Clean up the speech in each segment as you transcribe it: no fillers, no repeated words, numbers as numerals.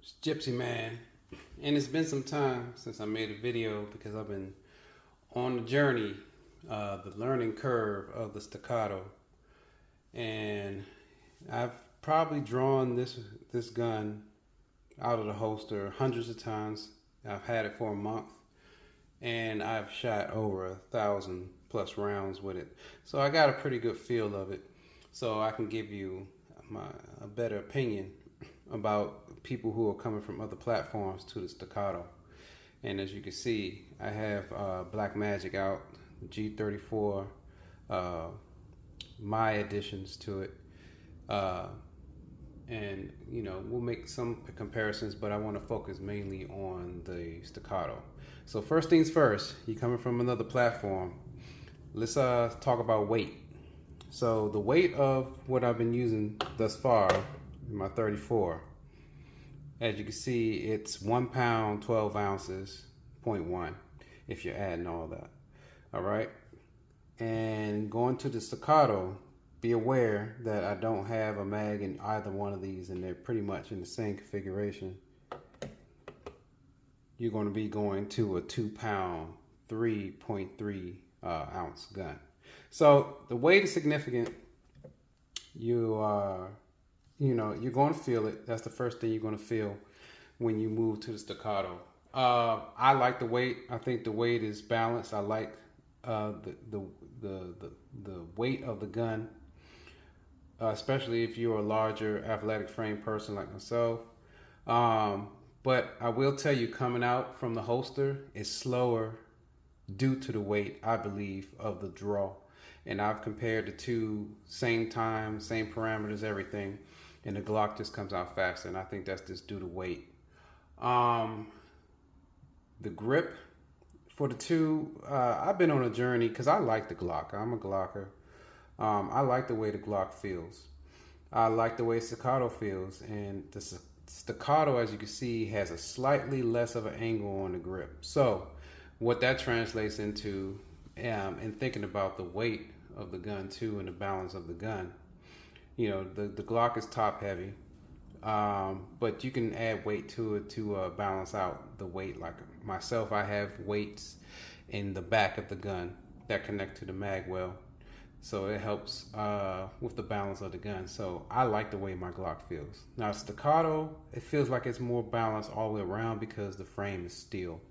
It's Gypsy Man, and it's been some time since I made a video because I've been on the journey, the learning curve of the staccato, and I've probably drawn this gun out of the holster hundreds of times. I've had it for a month, and I've shot over 1,000+ rounds with it, so I got a pretty good feel of it. So I can give you a better opinion about people who are coming from other platforms to the staccato. And as you can see, I have Black Magic out, G34, uh, my additions to it. Uh, and we'll make some comparisons, but I want to focus mainly on the staccato. So first things first, you're coming from another platform. Let's talk about weight. So the weight of what I've been using thus far in my 34, as you can see, it's 1 pound 12 ounces, 0.1, if you're adding all that. All right. And going to the staccato, be aware that I don't have a mag in either one of these, and they're pretty much in the same configuration. You're going to be going to a 2 pound 3.3 ounce gun. So the weight is significant. You're going to feel it. That's the first thing you're going to feel when you move to the staccato. I like the weight. I think the weight is balanced. I like the weight of the gun, especially if you're a larger athletic frame person like myself. But I will tell you, coming out from the holster is slower due to the weight, I believe, of the draw. And I've compared the two, same time, same parameters, everything, and the Glock just comes out faster. And I think that's just due to weight. The grip for the two, I've been on a journey because I like the Glock. I'm a Glocker. I like the way the Glock feels. I like the way staccato feels, and the staccato, as you can see, has a slightly less of an angle on the grip. So what that translates into, in thinking about the weight of the gun too and the balance of the gun, the Glock is top heavy, but you can add weight to it to balance out the weight. Like myself, I have weights in the back of the gun that connect to the mag well, so it helps with the balance of the gun. So I like the way my Glock feels. Now staccato, it feels like it's more balanced all the way around because the frame is steel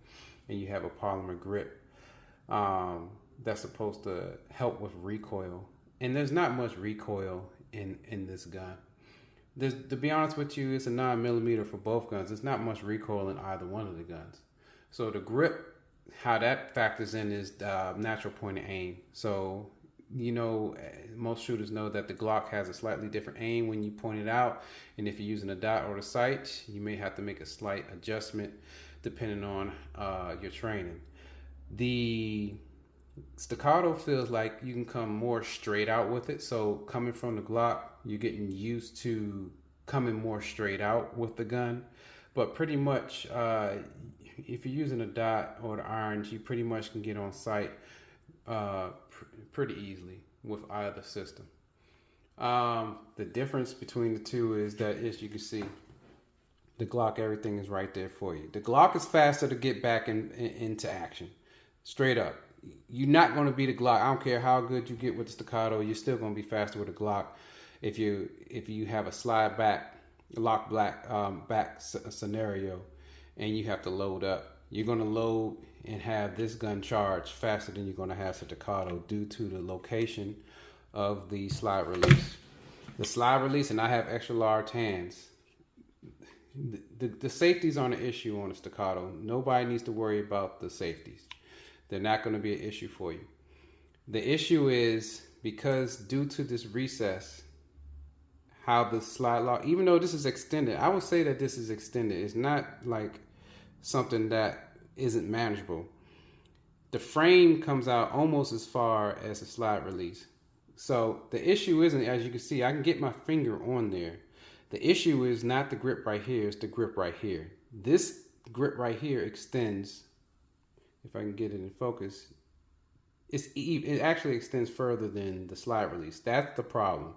and you have a polymer grip that's supposed to help with recoil. And there's not much recoil in this gun. To be honest with you, it's a 9mm for both guns. There's not much recoil in either one of the guns. So the grip, how that factors in is natural point of aim. So most shooters know that the Glock has a slightly different aim when you point it out, and if you're using a dot or the sight, you may have to make a slight adjustment depending on your training. The staccato feels like you can come more straight out with it. So coming from the Glock, you're getting used to coming more straight out with the gun. But pretty much, if you're using a dot or the irons, you pretty much can get on sight pretty easily with either system. The difference between the two is that, as you can see, the Glock, everything is right there for you. The Glock is faster to get back into action. Straight up. You're not going to beat a Glock. I don't care how good you get with the staccato. You're still going to be faster with a Glock if you have a slide back, lock back scenario, and you have to load up. You're going to load and have this gun charge faster than you're going to have staccato due to the location of the slide release. The slide release, and I have extra large hands. The safeties aren't an issue on the staccato. Nobody needs to worry about the safeties. They're not going to be an issue for you. The issue is because due to this recess, how the slide lock, even though this is extended, I would say that this is extended. It's not like something that isn't manageable. The frame comes out almost as far as the slide release. So the issue isn't, as you can see, I can get my finger on there. The issue is not the grip right here, it's the grip right here. This grip right here extends, if I can get it in focus, it actually extends further than the slide release. That's the problem.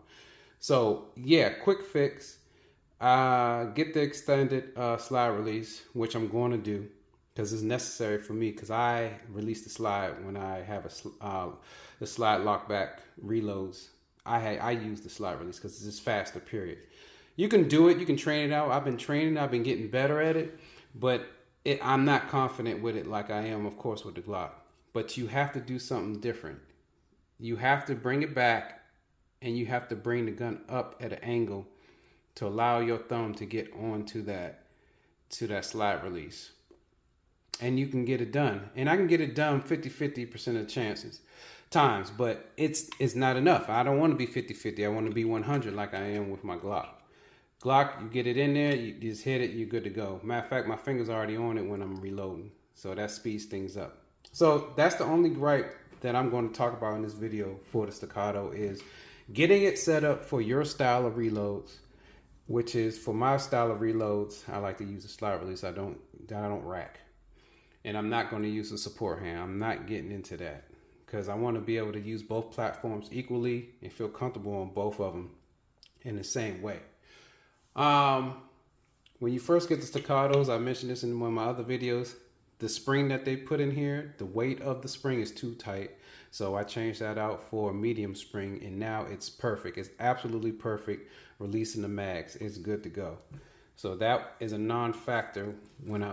So yeah, quick fix. Get the extended slide release, which I'm going to do because it's necessary for me because I release the slide when I have the slide lock back reloads. I use the slide release because it's just faster, period. You can do it. You can train it out. I've been training. I've been getting better at it, but I'm not confident with it like I am, of course, with the Glock. But you have to do something different. You have to bring it back, and you have to bring the gun up at an angle to allow your thumb to get onto that slide release. And you can get it done. And I can get it done 50% of the times, but it's not enough. I don't want to be 50-50. I want to be 100 like I am with my Glock. Glock, you get it in there, you just hit it, you're good to go. Matter of fact, my finger's already on it when I'm reloading. So that speeds things up. So that's the only gripe that I'm going to talk about in this video for the Staccato is getting it set up for your style of reloads, which is for my style of reloads, I like to use a slide release. I don't rack. And I'm not going to use a support hand. I'm not getting into that because I want to be able to use both platforms equally and feel comfortable on both of them in the same way. When you first get the Staccatos, I mentioned this in one of my other videos, the spring that they put in here, the weight of the spring is too tight. So I changed that out for a medium spring and now it's perfect. It's absolutely perfect. Releasing the mags, it's good to go. So that is a non-factor when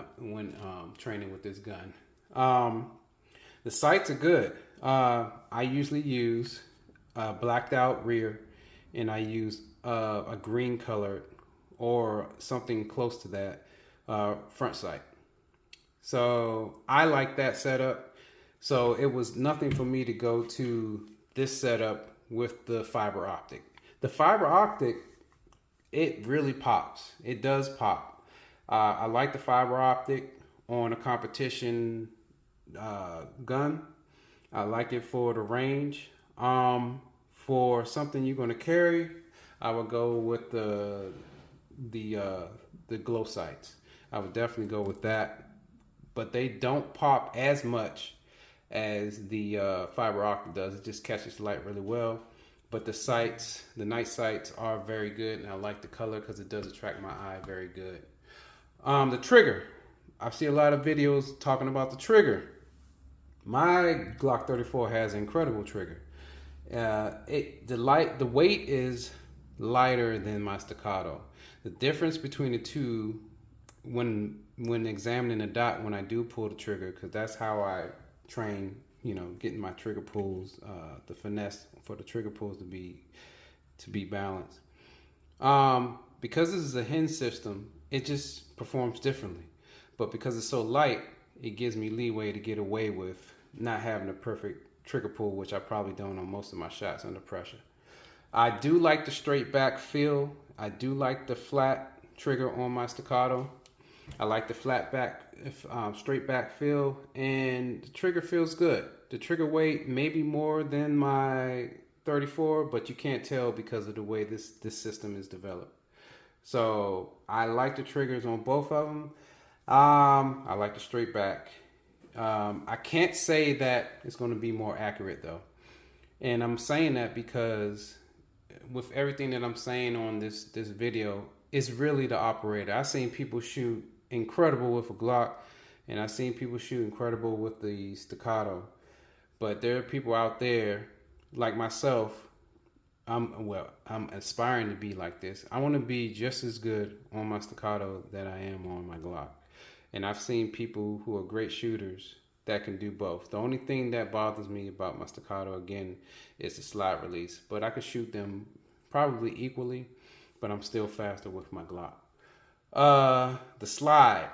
training with this gun. The sights are good. I usually use blacked out rear and I use a green colored or something close to that front sight. So I like that setup. So it was nothing for me to go to this setup with the fiber optic. The fiber optic, it really pops. It does pop. I like the fiber optic on a competition gun. I like it for the range. For something you're going to carry, I would go with the glow sights. I would definitely go with that. But they don't pop as much as the fiber optic does. It just catches light really well. But the sights, the night sights are very good, and I like the color because it does attract my eye very good. The trigger. I see a lot of videos talking about the trigger. My Glock 34 has an incredible trigger. The weight is lighter than my Staccato. The difference between the two, when examining the dot, when I do pull the trigger, because that's how I train, getting my trigger pulls, the finesse for the trigger pulls to be balanced. Because this is a hinge system, it just performs differently. But because it's so light, it gives me leeway to get away with not having a perfect trigger pull, which I probably don't on most of my shots under pressure. I do like the straight back feel. I do like the flat trigger on my Staccato. I like the flat back, straight back feel, and the trigger feels good. The trigger weight may be more than my 34, but you can't tell because of the way this system is developed. So I like the triggers on both of them. I like the straight back. I can't say that it's going to be more accurate though. And I'm saying that because with everything that I'm saying on this video, it's really the operator. I've seen people shoot incredible with a Glock, and I've seen people shoot incredible with the Staccato. But there are people out there like myself. I'm aspiring to be like this. I want to be just as good on my Staccato that I am on my Glock. And I've seen people who are great shooters that can do both. The only thing that bothers me about my Staccato, again, is the slide release. But I could shoot them probably equally, but I'm still faster with my Glock. The slide.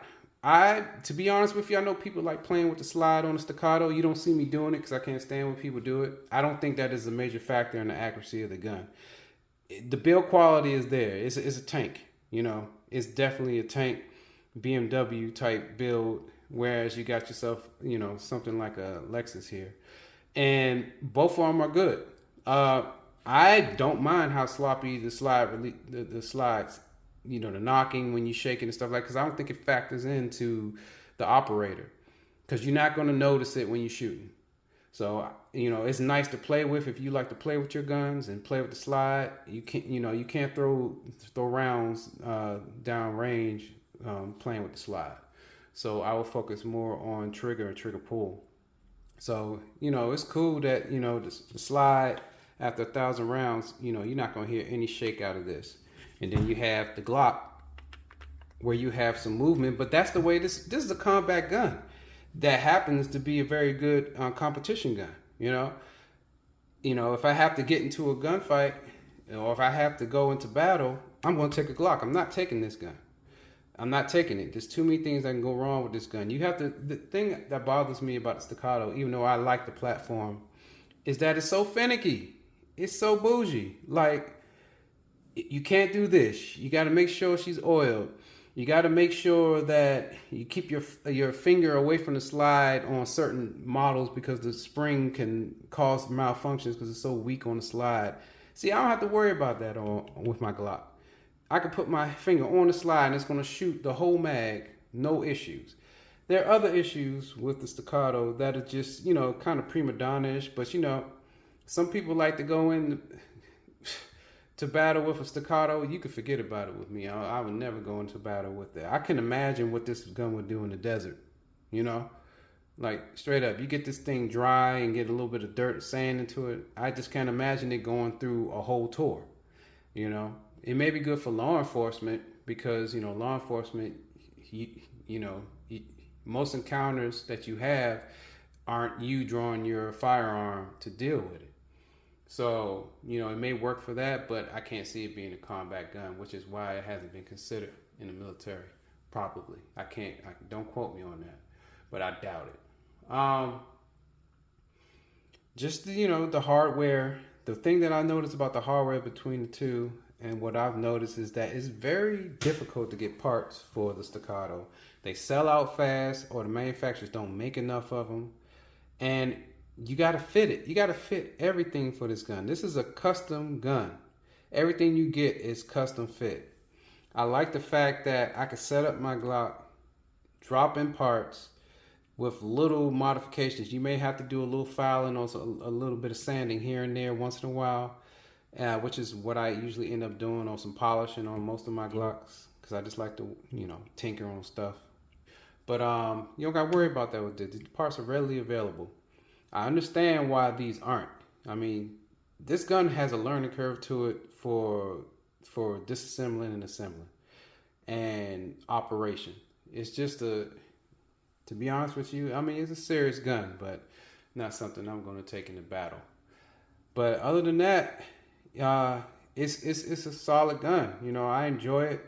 To be honest with you, I know people like playing with the slide on the Staccato. You don't see me doing it because I can't stand when people do it. I don't think that is a major factor in the accuracy of the gun. The build quality is there. It's a tank, It's definitely a tank, BMW type build, whereas you got yourself, something like a Lexus here. And both of them are good. I don't mind how sloppy the slides, the knocking when you shake it and stuff like that, because I don't think it factors into the operator, because you're not going to notice it when you're shooting. So, you know, it's nice to play with if you like to play with your guns and play with the slide. You can't throw rounds down range playing with the slide. So I will focus more on trigger and trigger pull. So, you know, it's cool that, you know, the slide after 1,000 rounds, you know, you're not going to hear any shake out of this. And then you have the Glock where you have some movement, but that's the way this is a combat gun that happens to be a very good competition gun. If I have to get into a gunfight or if I have to go into battle, I'm going to take a Glock. I'm not taking this gun. I'm not taking it. There's too many things that can go wrong with this gun. The thing that bothers me about the Staccato, even though I like the platform, is that it's so finicky. It's so bougie. Like, you can't do this. You got to make sure she's oiled. You got to make sure that you keep your finger away from the slide on certain models because the spring can cause malfunctions because it's so weak on the slide. See, I don't have to worry about that with my Glock. I can put my finger on the slide and it's going to shoot the whole mag, no issues. There are other issues with the Staccato that are just, kind of prima donna-ish, but some people like to go in to battle with a Staccato. You can forget about it with me. I would never go into battle with that. I can imagine what this gun would do in the desert, like straight up. You get this thing dry and get a little bit of dirt, sand into it. I just can't imagine it going through a whole tour, It may be good for law enforcement because, law enforcement, most encounters that you have aren't you drawing your firearm to deal with it. So, it may work for that, but I can't see it being a combat gun, which is why it hasn't been considered in the military, probably. Don't quote me on that, but I doubt it. Just, the hardware, the thing that I noticed about the hardware between the two and what I've noticed is that it's very difficult to get parts for the Staccato. They sell out fast or the manufacturers don't make enough of them. And you got to fit it. You got to fit everything for this gun. This is a custom gun. Everything you get is custom fit. I like the fact that I can set up my Glock, drop in parts with little modifications. You may have to do a little filing or a little bit of sanding here and there once in a while, which is what I usually end up doing, or some polishing on most of my Glocks because I just like to, tinker on stuff. But you don't got to worry about that with this. The parts are readily available. I understand why these aren't. I mean, this gun has a learning curve to it for disassembling and assembling and operation. It's just to be honest with you, I mean, it's a serious gun, but not something I'm going to take into battle. But other than that, it's a solid gun. I enjoy it.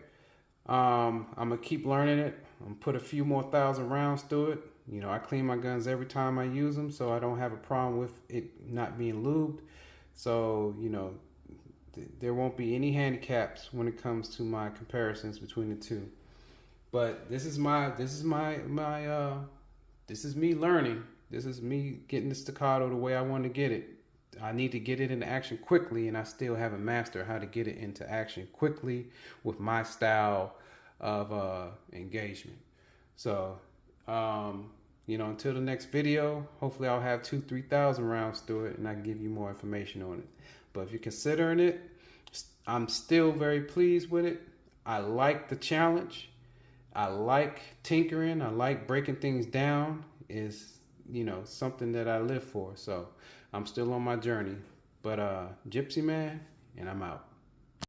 I'm gonna keep learning it. I'm gonna put a few more 1,000 rounds through it. I clean my guns every time I use them, so I don't have a problem with it not being lubed. So there won't be any handicaps when it comes to my comparisons between the two. But this is me learning. This is me getting the Staccato the way I want to get it. I need to get it into action quickly, and I still haven't mastered how to get it into action quickly with my style of engagement. So, until the next video, hopefully I'll have 2,000-3,000 rounds through it, and I can give you more information on it. But if you're considering it, I'm still very pleased with it. I like the challenge. I like tinkering. I like breaking things down. Is something that I live for. So I'm still on my journey. But Gypsy Man, and I'm out.